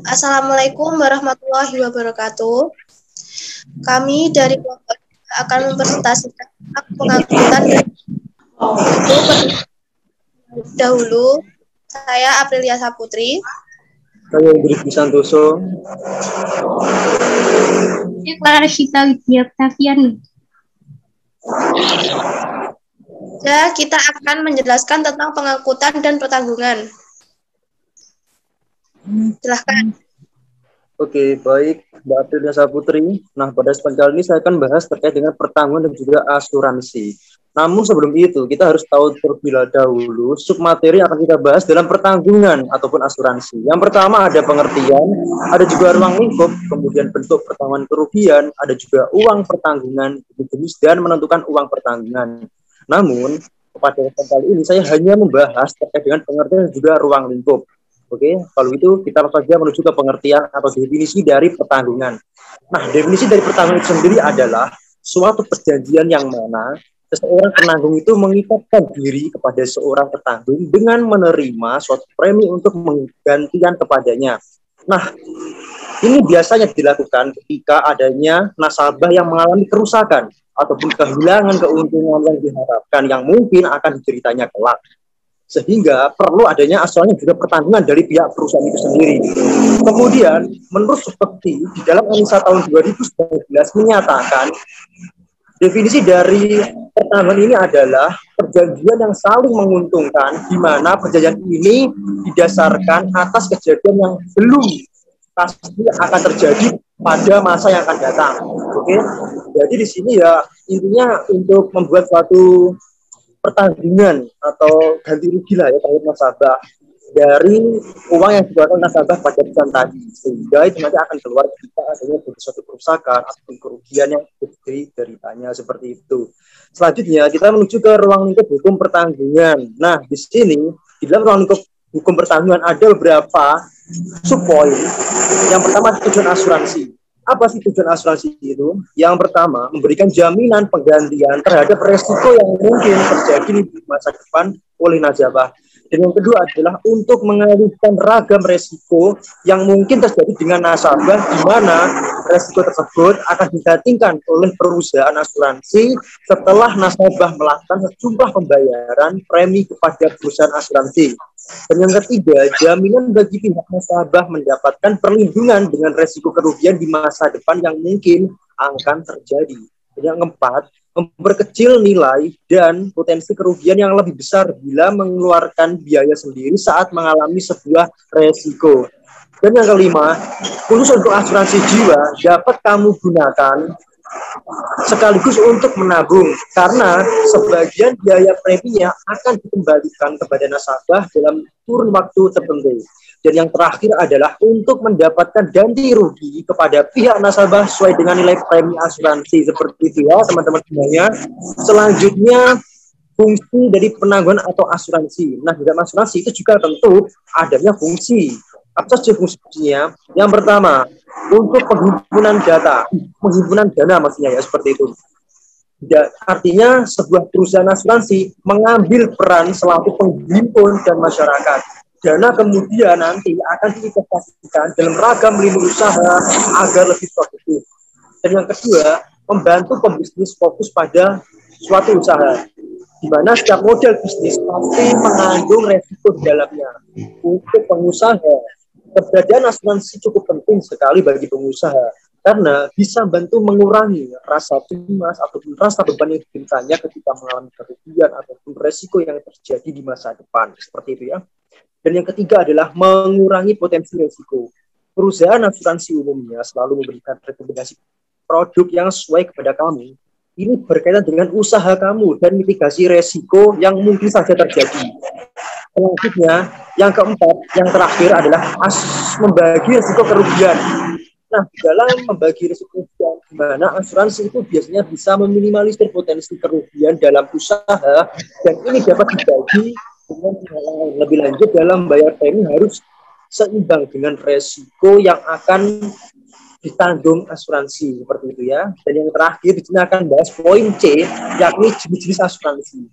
Assalamualaikum warahmatullahi wabarakatuh. Kami dari kelompok akan mempresentasikan hak pengangkutan dan dahulu. Saya Aprilia Saputri. Saya Indri Santoso. Saya Clara Shita Widya Oktaviani. Ya, kita akan menjelaskan tentang pengangkutan dan pertanggungan. Silahkan. Oke, baik Mbak Aprilia Saputri. Nah, pada kesempatan kali ini saya akan bahas terkait dengan pertanggungan dan juga asuransi. Namun sebelum itu, kita harus tahu terlebih dahulu submateri yang akan kita bahas dalam pertanggungan ataupun asuransi. Yang pertama ada pengertian, ada juga ruang lingkup, kemudian bentuk pertanggungan kerugian, ada juga uang pertanggungan, jenis dan menentukan uang pertanggungan. Namun, pada kesempatan kali ini saya hanya membahas terkait dengan pengertian dan juga ruang lingkup. Oke, kalau itu kita langsung saja menuju ke pengertian atau definisi dari pertanggungan. Nah, definisi dari pertanggungan itu sendiri adalah suatu perjanjian yang mana seseorang penanggung itu mengikatkan diri kepada seorang petanggung dengan menerima suatu premi untuk menggantikan kepadanya. Nah, ini biasanya dilakukan ketika adanya nasabah yang mengalami kerusakan ataupun kehilangan keuntungan yang diharapkan yang mungkin akan diceritanya kelak. Sehingga perlu adanya asalnya juga pertanggungan dari pihak perusahaan itu sendiri. Kemudian, menurut seperti di dalam Anisa tahun 2019 menyatakan definisi dari pertanggungan ini adalah perjanjian yang saling menguntungkan, di mana perjanjian ini didasarkan atas kejadian yang belum pasti akan terjadi pada masa yang akan datang. Oke, jadi di sini ya intinya untuk membuat suatu pertanggungan atau ganti rugi lah ya terhadap nasabah dari uang yang dikeluarkan nasabah pada perusahaan tadi, sehingga itu nanti akan keluar ketika adanya suatu kerusakan atau kerugian yang dideritanya seperti itu. Selanjutnya kita menuju ke ruang lingkup hukum pertanggungan. Nah, di sini di dalam ruang lingkup hukum pertanggungan ada beberapa subpoin. Yang pertama tujuan asuransi. Apa sih tujuan asuransi itu? Yang pertama, memberikan jaminan penggantian terhadap resiko yang mungkin terjadi di masa depan oleh nasabah. Dan yang kedua adalah untuk mengalihkan ragam resiko yang mungkin terjadi dengan nasabah, di mana resiko tersebut akan digantikan oleh perusahaan asuransi setelah nasabah melakukan sejumlah pembayaran premi kepada perusahaan asuransi. Dan yang ketiga, jaminan bagi pihak nasabah mendapatkan perlindungan dengan resiko kerugian di masa depan yang mungkin akan terjadi. Dan yang keempat, memperkecil nilai dan potensi kerugian yang lebih besar bila mengeluarkan biaya sendiri saat mengalami sebuah resiko. Dan yang kelima, khusus untuk asuransi jiwa dapat kamu gunakan sekaligus untuk menabung, karena sebagian biaya preminya akan dikembalikan kepada nasabah dalam kurun waktu tertentu. Dan yang terakhir adalah untuk mendapatkan ganti rugi kepada pihak nasabah sesuai dengan nilai premi asuransi. Seperti itu ya teman-teman semuanya. Selanjutnya fungsi dari penangguhan atau asuransi. Nah, di dalam asuransi itu juga tentu adanya fungsi. Apa saja fungsinya? Yang pertama, untuk penghimpunan dana maksudnya ya, seperti itu. Artinya sebuah perusahaan asuransi mengambil peran selaku penghimpun dan masyarakat. Dana kemudian nanti akan diinvestasikan dalam ragam lini usaha agar lebih produktif. Dan yang kedua, membantu pembisnis fokus pada suatu usaha, di mana setiap model bisnis pasti mengandung resiko di dalamnya. Untuk pengusaha, keberadaan asuransi cukup penting sekali bagi pengusaha karena bisa membantu mengurangi rasa cemas ataupun rasa beban yang diberikannya ketika mengalami kerugian ataupun resiko yang terjadi di masa depan. Seperti itu ya. Dan yang ketiga adalah mengurangi potensi resiko. Perusahaan asuransi umumnya selalu memberikan rekomendasi produk yang sesuai kepada kamu. Ini berkaitan dengan usaha kamu dan mitigasi resiko yang mungkin saja terjadi. Selanjutnya, yang keempat, yang terakhir adalah membagi risiko kerugian. Nah, dalam membagi risiko kerugian, di mana asuransi itu biasanya bisa meminimalisir potensi kerugian dalam usaha, dan ini dapat dibagi dengan lebih lanjut dalam bayar premi harus seimbang dengan resiko yang akan ditanggung asuransi, seperti itu ya. Dan yang terakhir di sini akan bahas poin C, yakni jenis-jenis asuransi.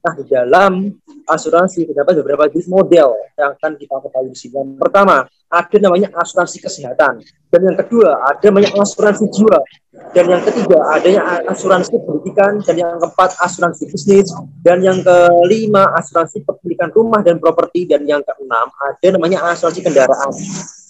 Nah, di dalam asuransi terdapat beberapa jenis model yang akan kita ketahui di sini. Yang pertama, ada namanya asuransi kesehatan. Dan yang kedua, ada namanya asuransi jiwa. Dan yang ketiga, adanya asuransi pendidikan. Dan yang keempat, asuransi bisnis. Dan yang kelima, asuransi kepemilikan rumah dan properti. Dan yang keenam, ada namanya asuransi kendaraan.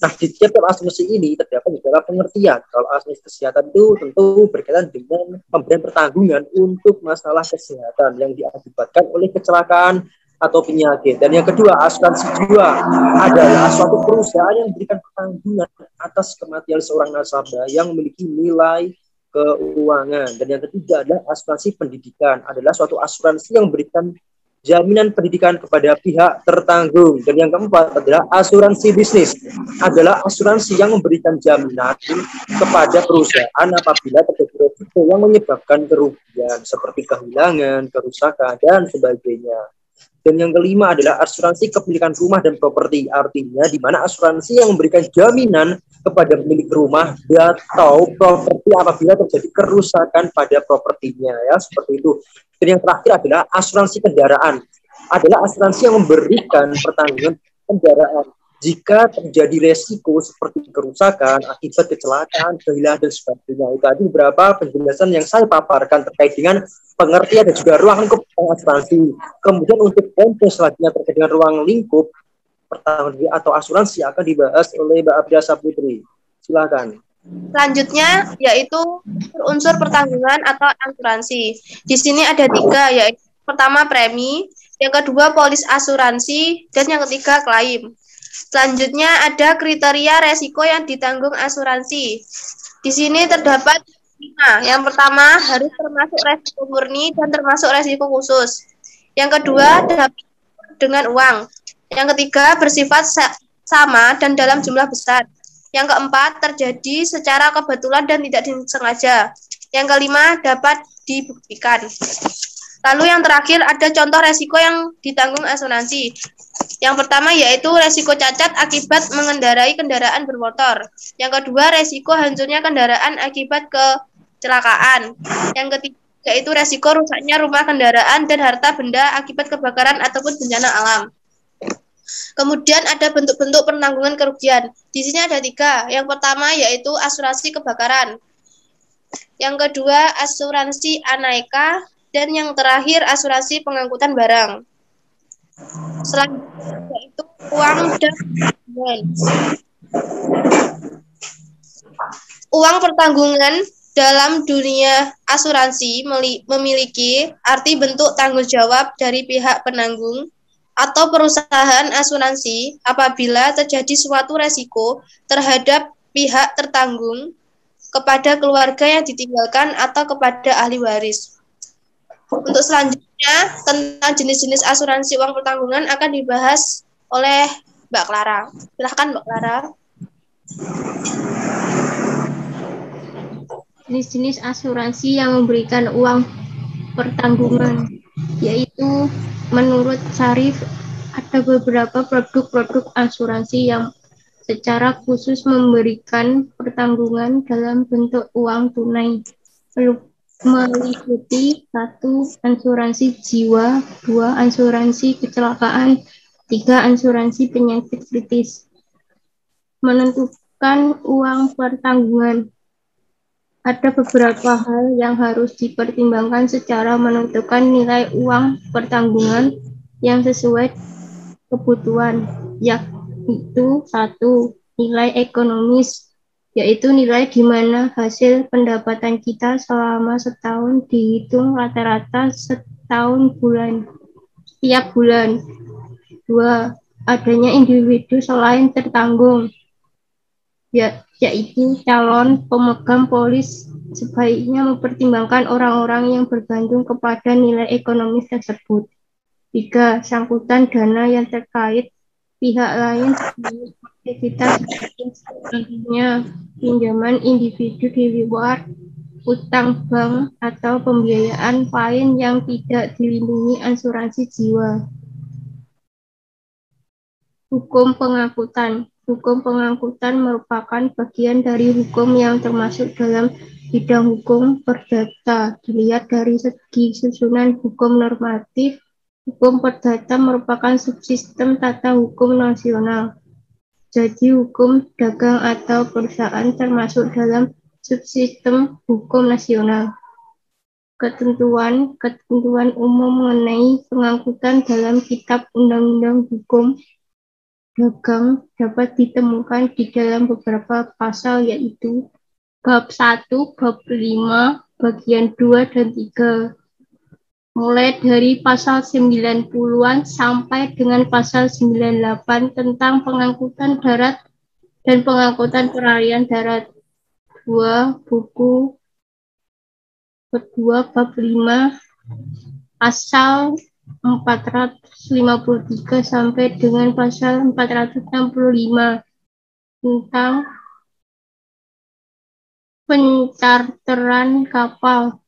Nah, di tiap asuransi ini terdapat beberapa pengertian. Kalau asuransi kesehatan itu tentu berkaitan dengan pemberian pertanggungan untuk masalah kesehatan yang diakibatkan oleh kecelakaan atau penyakit. Dan yang kedua, asuransi jiwa adalah suatu perusahaan yang memberikan pertanggungan atas kematian seorang nasabah yang memiliki nilai keuangan. Dan yang ketiga adalah asuransi pendidikan, adalah suatu asuransi yang memberikan jaminan pendidikan kepada pihak tertanggung. Dan yang keempat adalah asuransi bisnis, adalah asuransi yang memberikan jaminan kepada perusahaan apabila terjadi risiko yang menyebabkan kerugian seperti kehilangan, kerusakan, dan sebagainya. Dan yang kelima adalah asuransi kepemilikan rumah dan properti, artinya di mana asuransi yang memberikan jaminan kepada pemilik rumah atau properti apabila terjadi kerusakan pada propertinya, ya seperti itu. Dan yang terakhir adalah asuransi kendaraan, adalah asuransi yang memberikan pertanggungan kendaraan jika terjadi resiko seperti kerusakan akibat kecelakaan, kehilangan, dan sebagainya. Itu tadi beberapa penjelasan yang saya paparkan terkait dengan pengertian dan juga ruang lingkup asuransi. Kemudian untuk poin selanjutnya terkait dengan ruang lingkup pertanggungan atau asuransi akan dibahas oleh Mbak Abdia Saputri. Silakan. Selanjutnya yaitu unsur pertanggungan atau asuransi. Di sini ada 3, yaitu pertama premi, yang kedua polis asuransi, dan yang ketiga klaim. Selanjutnya ada kriteria resiko yang ditanggung asuransi. Di sini terdapat 5. Yang pertama harus termasuk resiko murni dan termasuk resiko khusus. Yang kedua dapat dengan uang. Yang ketiga bersifat sama dan dalam jumlah besar. Yang keempat terjadi secara kebetulan dan tidak disengaja. Yang kelima dapat dibuktikan. Lalu yang terakhir ada contoh resiko yang ditanggung asuransi. Yang pertama yaitu resiko cacat akibat mengendarai kendaraan bermotor. Yang kedua resiko hancurnya kendaraan akibat kecelakaan. Yang ketiga yaitu resiko rusaknya rumah kendaraan dan harta benda akibat kebakaran ataupun bencana alam. Kemudian ada bentuk-bentuk penanggungan kerugian. Di sini ada 3. Yang pertama yaitu asuransi kebakaran. Yang kedua asuransi anaeka. Dan yang terakhir asuransi pengangkutan barang. Selanjutnya yaitu uang dan pertanggungan. Uang pertanggungan dalam dunia asuransi memiliki arti bentuk tanggung jawab dari pihak penanggung atau perusahaan asuransi apabila terjadi suatu resiko terhadap pihak tertanggung kepada keluarga yang ditinggalkan atau kepada ahli waris. Untuk selanjutnya tentang jenis-jenis asuransi uang pertanggungan akan dibahas oleh Mbak Clara. Silahkan Mbak Clara. Jenis-jenis asuransi yang memberikan uang pertanggungan, yaitu menurut Syarif ada beberapa produk-produk asuransi yang secara khusus memberikan pertanggungan dalam bentuk uang tunai, meliputi 1. Asuransi jiwa, 2. Asuransi kecelakaan, 3. Asuransi penyakit kritis. Menentukan uang pertanggungan. Ada beberapa hal yang harus dipertimbangkan secara menentukan nilai uang pertanggungan yang sesuai kebutuhan, yaitu 1. Nilai ekonomis, yaitu nilai di mana hasil pendapatan kita selama setahun dihitung rata-rata setiap bulan. 2. Adanya individu selain tertanggung, yaitu calon pemegang polis sebaiknya mempertimbangkan orang-orang yang bergantung kepada nilai ekonomis tersebut. 3. Sangkutan dana yang terkait pihak lain sebagai aktivitas contohnya pinjaman individu di luar, utang bank, atau pembiayaan lain yang tidak dilindungi asuransi jiwa. Hukum pengangkutan. Hukum pengangkutan merupakan bagian dari hukum yang termasuk dalam bidang hukum perdata. Dilihat dari segi susunan hukum normatif, Hukum perdata merupakan subsistem tata hukum nasional. Jadi hukum dagang atau perusahaan termasuk dalam subsistem hukum nasional. Ketentuan umum mengenai pengangkutan dalam Kitab Undang-Undang Hukum Dagang dapat ditemukan di dalam beberapa pasal, yaitu Bab 1, Bab 5, Bagian 2 dan 3. Mulai dari pasal 90-an sampai dengan pasal 98 tentang pengangkutan darat dan pengangkutan peralihan darat. 2 buku kedua bab 5 pasal 453 sampai dengan pasal 465 tentang pencharteran kapal.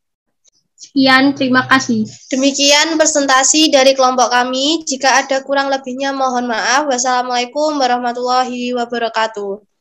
Sekian, terima kasih. Demikian presentasi dari kelompok kami. Jika ada kurang lebihnya mohon maaf. Wassalamualaikum warahmatullahi wabarakatuh.